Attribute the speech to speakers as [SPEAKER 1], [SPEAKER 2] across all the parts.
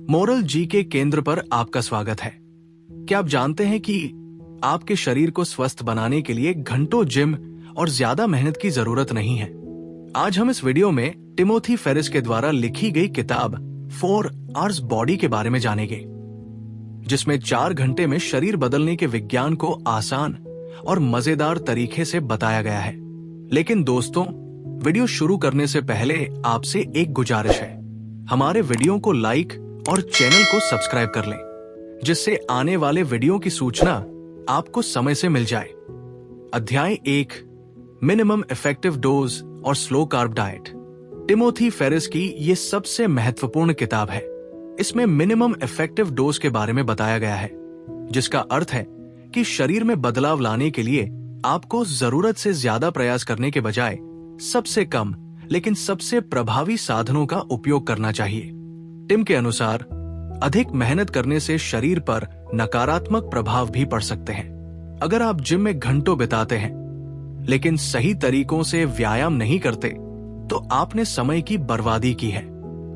[SPEAKER 1] Moral जी के केंद्र पर आपका स्वागत है। क्या आप जानते हैं कि आपके शरीर को स्वस्थ बनाने के लिए घंटों जिम और ज्यादा मेहनत की जरूरत नहीं है। आज हम इस वीडियो में टिमोथी फेरिस के द्वारा लिखी गई किताब 4 Hours बॉडी के बारे में जानेंगे, जिसमें 4 घंटे में शरीर बदलने के विज्ञान को आसान और मजेदार तरीके से बताया गया है। लेकिन दोस्तों, वीडियो शुरू करने से पहले आपसे एक गुजारिश है, हमारे वीडियो को लाइक और चैनल को सब्सक्राइब कर लें, जिससे आने वाले वीडियो की सूचना आपको समय से मिल जाए। अध्याय 1, मिनिमम इफेक्टिव डोज और slow carb diet. Timothy Ferriss की ये सबसे महत्वपूर्ण किताब है। इसमें मिनिमम इफेक्टिव डोज के बारे में बताया गया है, जिसका अर्थ है कि शरीर में बदलाव लाने के लिए आपको जरूरत से ज्यादा प्रयास करने के बजाय सबसे कम लेकिन सबसे प्रभावी साधनों का उपयोग करना चाहिए। टिम के अनुसार अधिक मेहनत करने से शरीर पर नकारात्मक प्रभाव भी पड़ सकते हैं। अगर आप जिम में घंटों बिताते हैं लेकिन सही तरीकों से व्यायाम नहीं करते, तो आपने समय की बर्बादी की है।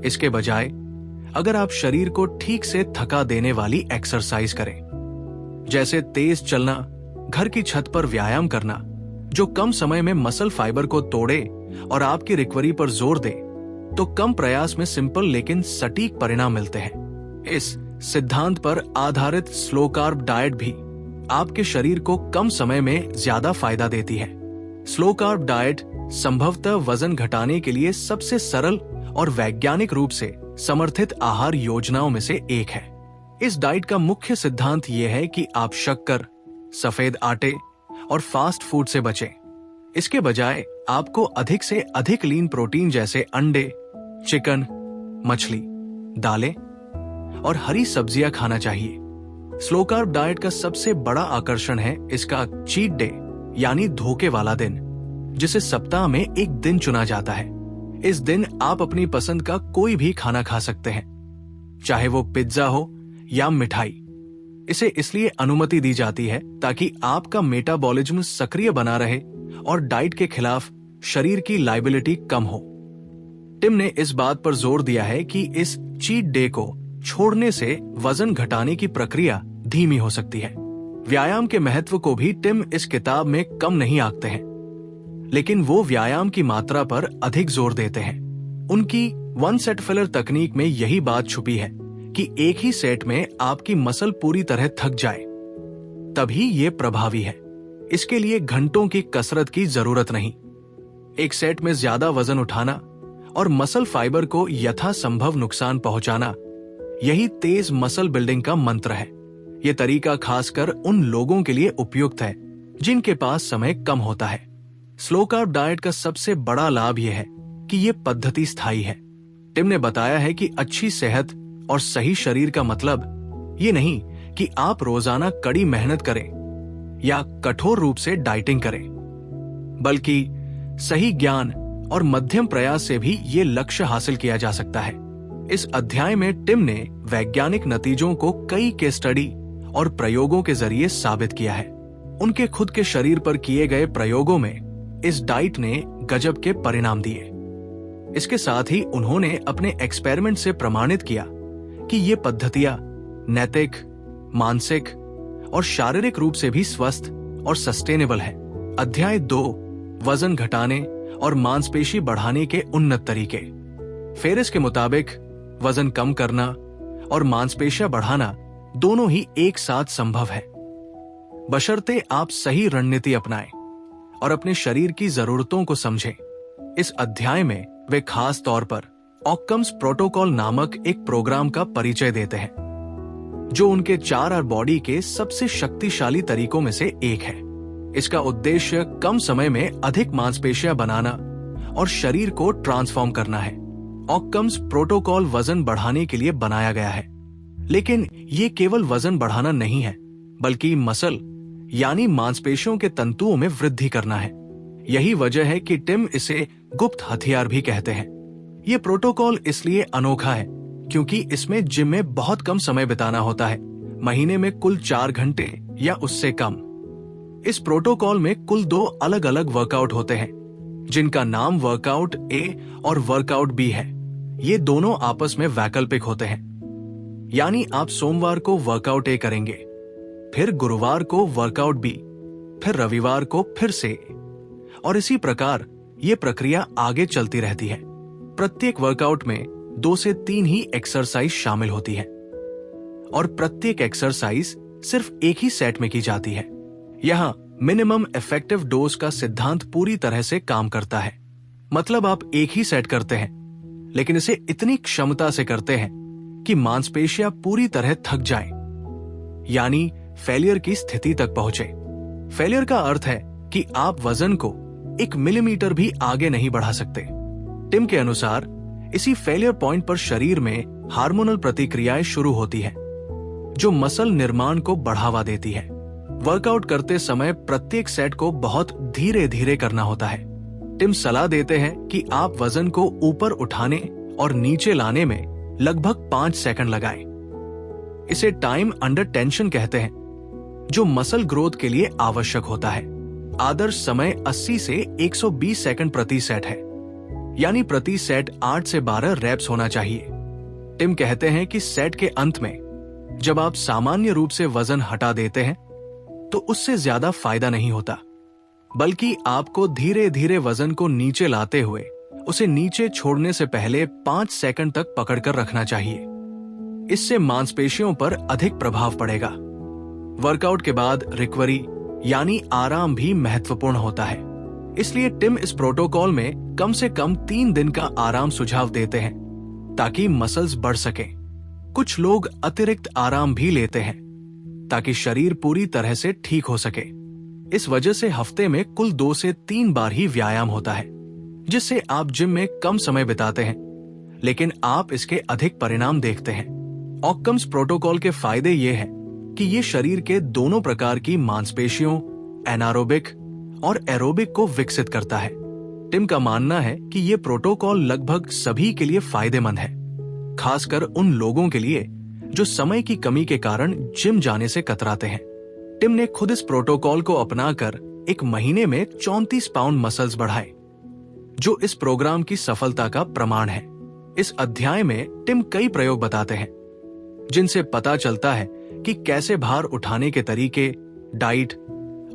[SPEAKER 1] इसके बजाय अगर आप शरीर को ठीक से थका देने वाली एक्सरसाइज करें, जैसे तेज चलना, घर की छत पर व्यायाम करना, जो कम समय में मसल फाइबर को तोड़े और आपकी रिकवरी पर जोर दे, तो कम प्रयास में सिंपल लेकिन सटीक परिणाम मिलते हैं। इस सिद्धांत पर आधारित स्लो कार्ब डाइट भी आपके शरीर को कम समय में ज्यादा फायदा देती है। स्लो कार्ब डाइट संभवतः वजन घटाने के लिए सबसे सरल और वैज्ञानिक रूप से समर्थित आहार योजनाओं में से एक है। इस डाइट का मुख्य सिद्धांत यह है कि आप शक्कर, सफेद आटे और फास्ट फूड से बचें। इसके बजाय आपको अधिक से अधिक लीन प्रोटीन जैसे अंडे, चिकन, मछली, दालें और हरी सब्जियां खाना चाहिए। स्लो कार्ब डाइट का सबसे बड़ा आकर्षण है इसका चीट डे यानी धोखे वाला दिन, जिसे सप्ताह में एक दिन चुना जाता है। इस दिन आप अपनी पसंद का कोई भी खाना खा सकते हैं, चाहे वो पिज्जा हो या मिठाई। इसे इसलिए अनुमति दी जाती है ताकि आपका मेटाबॉलिज्म सक्रिय बना रहे और डाइट के खिलाफ शरीर की लायबिलिटी कम हो। टिम ने इस बात पर जोर दिया है कि इस चीट डे को छोड़ने से वजन घटाने की प्रक्रिया धीमी हो सकती है। व्यायाम के महत्व को भी टिम इस किताब में कम नहीं आंकते हैं, लेकिन वो व्यायाम की मात्रा पर अधिक जोर देते हैं। उनकी 1 सेट फिलर तकनीक में यही बात छुपी है कि एक ही सेट में आपकी मसल पूरी तरह थक जाए, तभी ये प्रभावी है। इसके लिए घंटों की कसरत की जरूरत नहीं। एक सेट में ज्यादा वजन उठाना और मसल फाइबर को यथासंभव नुकसान पहुंचाना, यही तेज मसल बिल्डिंग का मंत्र है। यह तरीका खासकर उन लोगों के लिए उपयुक्त है जिनके पास समय कम होता है। स्लो कार्ब डाइट का सबसे बड़ा लाभ यह है कि यह पद्धति स्थायी है। टिम ने बताया है कि अच्छी सेहत और सही शरीर का मतलब ये नहीं कि आप रोजाना कड़ी मेहनत करें या कठोर रूप से डाइटिंग करें, बल्कि सही ज्ञान और मध्यम प्रयास से भी ये लक्ष्य हासिल किया जा सकता है। इस अध्याय में टिम ने वैज्ञानिक नतीजों को कई केस स्टडी और प्रयोगों के जरिए साबित किया है। उनके खुद के शरीर पर किए गए प्रयोगों में इस डाइट ने गजब के परिणाम दिए। इसके साथ ही उन्होंने अपने एक्सपेरिमेंट से प्रमाणित किया कि ये पद्धतियां नैतिक, मानसिक और शारीरिक रूप से भी स्वस्थ और सस्टेनेबल है। अध्याय 2, वजन घटाने और मांसपेशी बढ़ाने के उन्नत तरीके। फेरिस के मुताबिक वजन कम करना और मांसपेशियां बढ़ाना दोनों ही एक साथ संभव है, बशर्ते आप सही रणनीति अपनाएं और अपने शरीर की जरूरतों को समझें। इस अध्याय में वे खास तौर पर ऑक्कम्स प्रोटोकॉल नामक एक प्रोग्राम का परिचय देते हैं, जो उनके 4 आवर बॉडी के सबसे शक्तिशाली तरीकों में से एक है। इसका उद्देश्य कम समय में अधिक मांसपेशियां बनाना और शरीर को ट्रांसफॉर्म करना है। ऑक्कम्स प्रोटोकॉल वजन बढ़ाने के लिए बनाया गया है, लेकिन ये केवल वजन बढ़ाना नहीं है, बल्कि मसल यानी मांसपेशियों के तंतुओं में वृद्धि करना है। यही वजह है कि टिम इसे गुप्त हथियार भी कहते हैं। ये प्रोटोकॉल इसलिए अनोखा है क्योंकि इसमें जिम में बहुत कम समय बिताना होता है, महीने में कुल 4 घंटे या उससे कम। इस प्रोटोकॉल में कुल 2 अलग अलग वर्कआउट होते हैं, जिनका नाम वर्कआउट ए और वर्कआउट बी है। ये दोनों आपस में वैकल्पिक होते हैं। यानी आप सोमवार को वर्कआउट ए करेंगे, फिर गुरुवार को वर्कआउट बी, फिर रविवार को फिर से, और इसी प्रकार ये प्रक्रिया आगे चलती रहती है। प्रत्येक वर्कआउट में 2 से 3 ही एक्सरसाइज शामिल होती है और प्रत्येक एक्सरसाइज सिर्फ एक ही सेट में की जाती है। यहाँ मिनिमम इफेक्टिव डोज का सिद्धांत पूरी तरह से काम करता है। मतलब आप एक ही सेट करते हैं, लेकिन इसे इतनी क्षमता से करते हैं कि मांसपेशियां पूरी तरह थक जाएं, यानी फेलियर की स्थिति तक पहुंचे। फेलियर का अर्थ है कि आप वजन को 1 मिलीमीटर भी आगे नहीं बढ़ा सकते। टिम के अनुसार इसी फेलियर पॉइंट पर शरीर में हार्मोनल प्रतिक्रियाएं शुरू होती है, जो मसल निर्माण को बढ़ावा देती है। वर्कआउट करते समय प्रत्येक सेट को बहुत धीरे धीरे करना होता है। टिम सलाह देते हैं कि आप वजन को ऊपर उठाने और नीचे लाने में लगभग 5 सेकंड लगाएं। इसे टाइम अंडर टेंशन कहते हैं, जो मसल ग्रोथ के लिए आवश्यक होता है। आदर्श समय 80 से 120 सेकंड प्रति सेट है, यानी प्रति सेट 8 से 12 रेप्स होना चाहिए। टिम कहते हैं कि सेट के अंत में जब आप सामान्य रूप से वजन हटा देते हैं तो उससे ज्यादा फायदा नहीं होता, बल्कि आपको धीरे धीरे वजन को नीचे लाते हुए उसे नीचे छोड़ने से पहले 5 सेकंड तक पकड़कर रखना चाहिए। इससे मांसपेशियों पर अधिक प्रभाव पड़ेगा। वर्कआउट के बाद रिकवरी यानी आराम भी महत्वपूर्ण होता है। इसलिए टिम इस प्रोटोकॉल में कम से कम 3 दिन का आराम सुझाव देते हैं, ताकि मसल्स बढ़ सके। कुछ लोग अतिरिक्त आराम भी लेते हैं ताकि शरीर पूरी तरह से ठीक हो सके। इस वजह से हफ्ते में कुल 2 से 3 बार ही व्यायाम होता है, जिससे आप जिम में कम समय बिताते हैं, लेकिन आप इसके अधिक परिणाम देखते हैं। ऑक्कम्स प्रोटोकॉल के फायदे ये हैं कि ये शरीर के दोनों प्रकार की मांसपेशियों, एनारोबिक और एरोबिक को विकसित करता है। टिम का मानना है कि ये प्रोटोकॉल लगभग सभी के लिए फायदेमंद है, खासकर उन लोगों के लिए जो समय की कमी के कारण जिम जाने से कतराते हैं। टिम ने खुद इस प्रोटोकॉल को अपनाकर 1 महीने में 34 पाउंड मसल्स बढ़ाए, जो इस प्रोग्राम की सफलता का प्रमाण है। इस अध्याय में टिम कई प्रयोग बताते हैं, जिनसे पता चलता है कि कैसे भार उठाने के तरीके, डाइट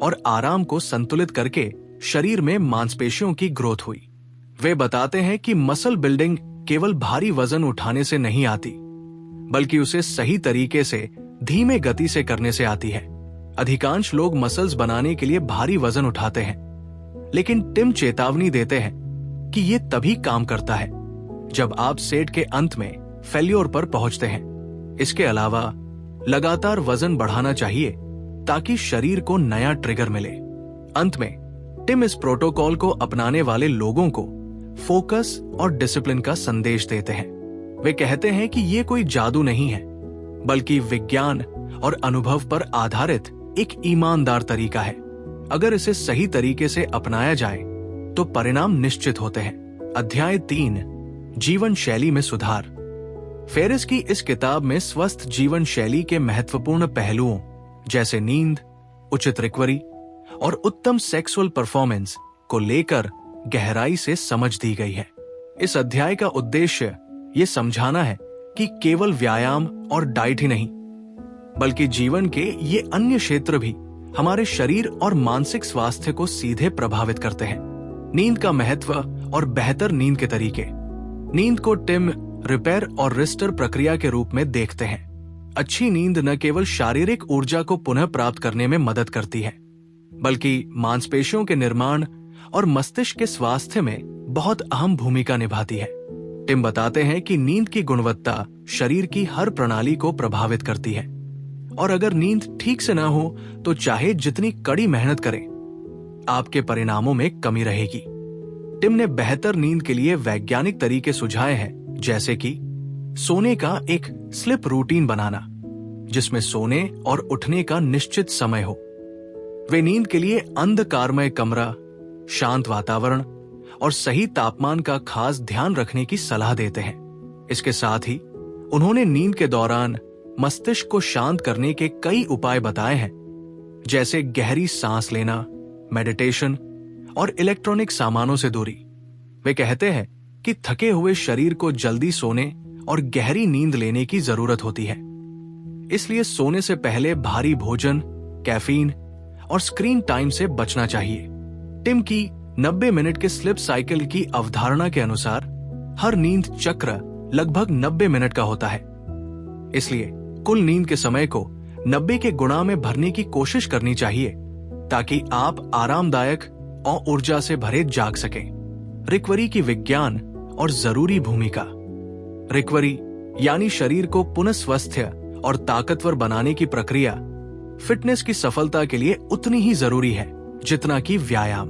[SPEAKER 1] और आराम को संतुलित करके शरीर में मांसपेशियों की ग्रोथ हुई। वे बताते हैं कि मसल बिल्डिंग केवल भारी वजन उठाने से नहीं आती, बल्कि उसे सही तरीके से धीमे गति से करने से आती है। अधिकांश लोग मसल्स बनाने के लिए भारी वजन उठाते हैं, लेकिन टिम चेतावनी देते हैं कि यह तभी काम करता है जब आप सेट के अंत में फेल्योर पर पहुंचते हैं। इसके अलावा लगातार वजन बढ़ाना चाहिए ताकि शरीर को नया ट्रिगर मिले। अंत में टिम इस प्रोटोकॉल को अपनाने वाले लोगों को फोकस और डिसिप्लिन का संदेश देते हैं। वे कहते हैं कि ये कोई जादू नहीं है, बल्कि विज्ञान और अनुभव पर आधारित एक ईमानदार तरीका है। अगर इसे सही तरीके से अपनाया जाए तो परिणाम निश्चित होते हैं। अध्याय 3, जीवन शैली में सुधार। फेरिस की इस किताब में स्वस्थ जीवन शैली के महत्वपूर्ण पहलुओं जैसे नींद, उचित रिकवरी और उत्तम सेक्सुअल परफॉर्मेंस को लेकर गहराई से समझ दी गई है। इस अध्याय का उद्देश्य ये समझाना है कि केवल व्यायाम और डाइट ही नहीं, बल्कि जीवन के ये अन्य क्षेत्र भी हमारे शरीर और मानसिक स्वास्थ्य को सीधे प्रभावित करते हैं। नींद का महत्व और बेहतर नींद के तरीके। नींद को टिम रिपेयर और रिस्टर प्रक्रिया के रूप में देखते हैं। अच्छी नींद न केवल शारीरिक ऊर्जा को पुनः प्राप्त करने में मदद करती है, बल्कि मांसपेशियों के निर्माण और मस्तिष्क के स्वास्थ्य में बहुत अहम भूमिका निभाती है। टिम बताते हैं कि नींद की गुणवत्ता शरीर की हर प्रणाली को प्रभावित करती है, और अगर नींद ठीक से न हो तो चाहे जितनी कड़ी मेहनत करें, आपके परिणामों में कमी रहेगी। टिम ने बेहतर नींद के लिए वैज्ञानिक तरीके सुझाए हैं, जैसे कि सोने का एक स्लिप रूटीन बनाना, जिसमें सोने और उठने का निश्चित समय हो। वे नींद के लिए अंधकारमय कमरा, शांत वातावरण और सही तापमान का खास ध्यान रखने की सलाह देते हैं। इसके साथ ही उन्होंने नींद के दौरान मस्तिष्क को शांत करने के कई उपाय बताए हैं, जैसे गहरी सांस लेना, मेडिटेशन और इलेक्ट्रॉनिक सामानों से दूरी। वे कहते हैं कि थके हुए शरीर को जल्दी सोने और गहरी नींद लेने की जरूरत होती है। इसलिए सोने से पहले भारी भोजन, कैफीन और स्क्रीन टाइम से बचना चाहिए। टिम की 90 मिनट के स्लीप साइकिल की अवधारणा के अनुसार हर नींद चक्र लगभग 90 मिनट का होता है। इसलिए कुल नींद के समय को 90 के गुणा में भरने की कोशिश करनी चाहिए ताकि आप आरामदायक और ऊर्जा से भरे जाग सकें। रिकवरी की विज्ञान और जरूरी भूमिका। रिकवरी यानी शरीर को पुनः स्वस्थ और ताकतवर बनाने की प्रक्रिया फिटनेस की सफलता के लिए उतनी ही जरूरी है जितना कि व्यायाम।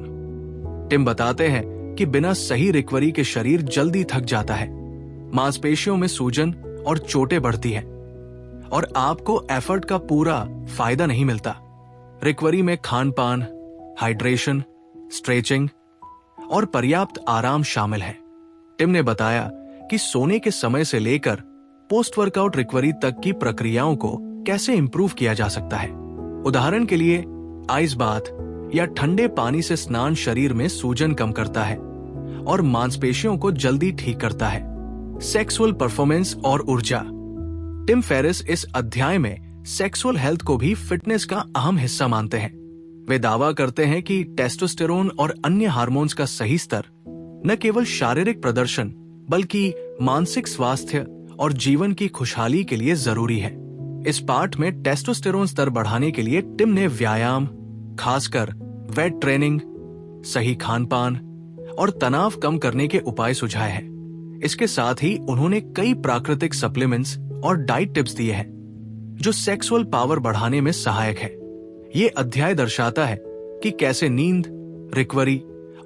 [SPEAKER 1] टिम बताते हैं कि बिना सही रिकवरी के शरीर जल्दी थक जाता है, मांसपेशियों में सूजन और चोटें बढ़ती हैं और आपको एफर्ट का पूरा फायदा नहीं मिलता। रिकवरी में खान पान, हाइड्रेशन, स्ट्रेचिंग और पर्याप्त आराम शामिल है। टिम ने बताया कि सोने के समय से लेकर पोस्ट वर्कआउट रिकवरी तक की प्रक्रियाओं को कैसे इंप्रूव किया जा सकता है। उदाहरण के लिए आइस बाथ या ठंडे पानी से स्नान शरीर में सूजन कम करता है और मांसपेशियों को जल्दी ठीक करता है। सेक्सुअल परफॉर्मेंस और ऊर्जा। टिम फेरिस इस अध्याय में सेक्सुअल हेल्थ को भी फिटनेस का अहम हिस्सा मानते हैं। वे दावा करते हैं कि टेस्टोस्टेरोन और अन्य हार्मोन्स का सही स्तर न केवल शारीरिक प्रदर्शन बल्कि मानसिक स्वास्थ्य और जीवन की खुशहाली के लिए जरूरी है। इस पाठ में टेस्टोस्टेरोन स्तर बढ़ाने के लिए टिम ने व्यायाम, खासकर वेट ट्रेनिंग, सही खान पान और तनाव कम करने के उपाय सुझाए हैं। इसके साथ ही उन्होंने कई प्राकृतिक सप्लीमेंट्स और डाइट टिप्स दिए हैं जो सेक्सुअल पावर बढ़ाने में सहायक है। ये अध्याय दर्शाता है कि कैसे नींद, रिकवरी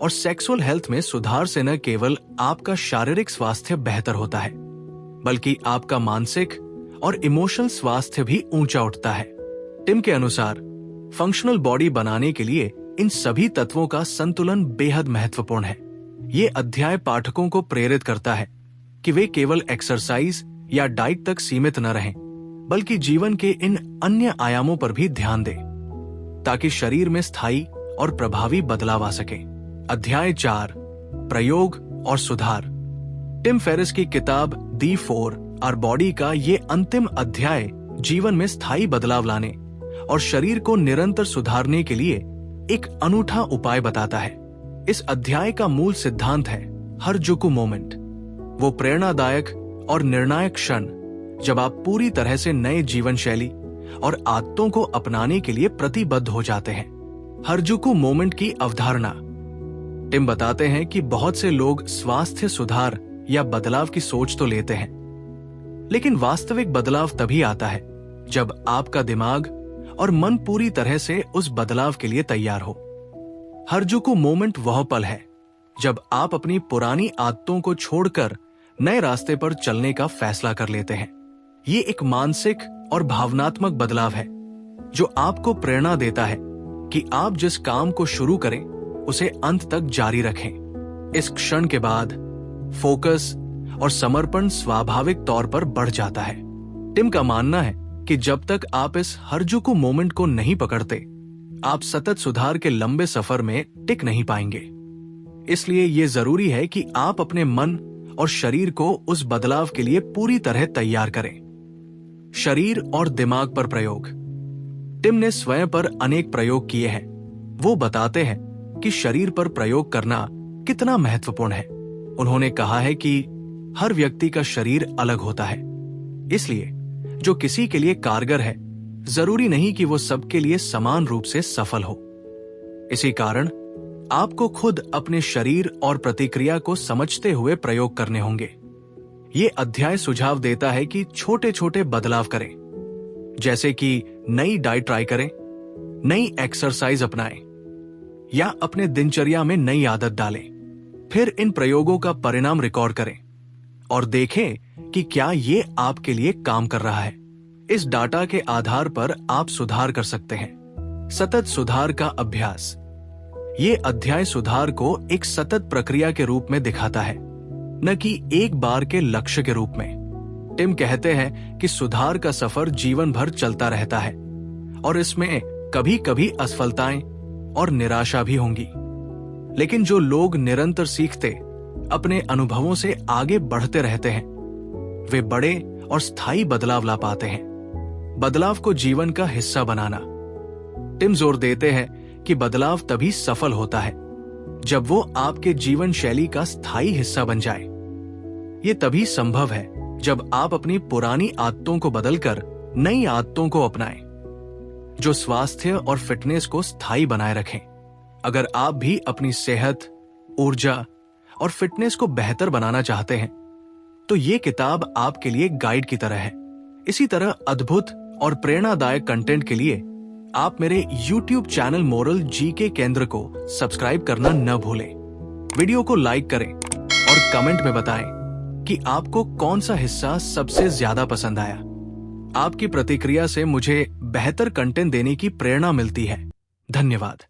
[SPEAKER 1] और सेक्सुअल हेल्थ में सुधार से न केवल आपका शारीरिक स्वास्थ्य बेहतर होता है बल्कि आपका मानसिक और इमोशनल स्वास्थ्य भी ऊंचा उठता है। टिम के अनुसार फंक्शनल बॉडी बनाने के लिए इन सभी तत्वों का संतुलन बेहद महत्वपूर्ण है। ये अध्याय पाठकों को प्रेरित करता है कि वे केवल एक्सरसाइज या डाइट तक सीमित न रहें बल्कि जीवन के इन अन्य आयामों पर भी ध्यान दें ताकि शरीर में स्थायी और प्रभावी बदलाव आ सके। अध्याय 4, प्रयोग और सुधार। टिम फेरिस की किताब दी 4 आवर बॉडी का ये अंतिम अध्याय जीवन में स्थायी बदलाव लाने और शरीर को निरंतर सुधारने के लिए एक अनूठा उपाय बताता है। इस अध्याय का मूल सिद्धांत है हरजुकू मोमेंट, वो प्रेरणादायक और निर्णायक क्षण जब आप पूरी तरह से नए जीवन शैली और आदतों को अपनाने के लिए प्रतिबद्ध हो जाते हैं। हरजुकू मोमेंट की अवधारणा। टिम बताते हैं कि बहुत से लोग स्वास्थ्य सुधार या बदलाव की सोच तो लेते हैं, लेकिन वास्तविक बदलाव तभी आता है जब आपका दिमाग और मन पूरी तरह से उस बदलाव के लिए तैयार हो। हरजुकू मोमेंट वह पल है जब आप अपनी पुरानी आदतों को छोड़कर नए रास्ते पर चलने का फैसला कर लेते हैं। ये एक मानसिक और भावनात्मक बदलाव है जो आपको प्रेरणा देता है कि आप जिस काम को शुरू करें उसे अंत तक जारी रखें। इस क्षण के बाद फोकस और समर्पण स्वाभाविक तौर पर बढ़ जाता है। टिम का मानना है कि जब तक आप इस हरजुकू मोमेंट को नहीं पकड़ते, आप सतत सुधार के लंबे सफर में टिक नहीं पाएंगे। इसलिए ये जरूरी है कि आप अपने मन और शरीर को उस बदलाव के लिए पूरी तरह तैयार करें। शरीर और दिमाग पर प्रयोग। टिम ने स्वयं पर अनेक प्रयोग किए हैं। वो बताते हैं कि शरीर पर प्रयोग करना कितना महत्वपूर्ण है। उन्होंने कहा है कि हर व्यक्ति का शरीर अलग होता है, इसलिए जो किसी के लिए कारगर है जरूरी नहीं कि वो सबके लिए समान रूप से सफल हो। इसी कारण आपको खुद अपने शरीर और प्रतिक्रिया को समझते हुए प्रयोग करने होंगे। ये अध्याय सुझाव देता है कि छोटे छोटे बदलाव करें, जैसे कि नई डाइट ट्राई करें, नई एक्सरसाइज अपनाएं या अपने दिनचर्या में नई आदत डालें। फिर इन प्रयोगों का परिणाम रिकॉर्ड करें और देखें कि क्या ये आपके लिए काम कर रहा है। इस डाटा के आधार पर आप सुधार कर सकते हैं। सतत सुधार का अभ्यास। ये अध्याय सुधार को एक सतत प्रक्रिया के रूप में दिखाता है, न कि एक बार के लक्ष्य के रूप में। टिम कहते हैं कि सुधार का सफर जीवन भर चलता रहता है और इसमें कभी कभी असफलताएं और निराशा भी होंगी, लेकिन जो लोग निरंतर सीखते, अपने अनुभवों से आगे बढ़ते रहते हैं, वे बड़े और स्थायी बदलाव ला पाते हैं। बदलाव को जीवन का हिस्सा बनाना। टिम जोर देते हैं कि बदलाव तभी सफल होता है जब वो आपके जीवन शैली का स्थायी हिस्सा बन जाए। ये तभी संभव है जब आप अपनी पुरानी आदतों को बदलकर नई आदतों को अपनाएं, जो स्वास्थ्य और फिटनेस को स्थायी बनाए रखें। अगर आप भी अपनी सेहत, ऊर्जा और फिटनेस को बेहतर बनाना चाहते हैं, तो ये किताब आपके लिए गाइड की तरह है। इसी तरह अद्भुत और प्रेरणादायक कंटेंट के लिए आप मेरे YouTube चैनल मोरल जीके केंद्र को सब्सक्राइब करना न भूलें। वीडियो को लाइक करें और कमेंट में बताएं कि आपको कौन सा हिस्सा सबसे ज्यादा पसंद आया। आपकी प्रतिक्रिया से मुझे बेहतर कंटेंट देने की प्रेरणा मिलती है। धन्यवाद।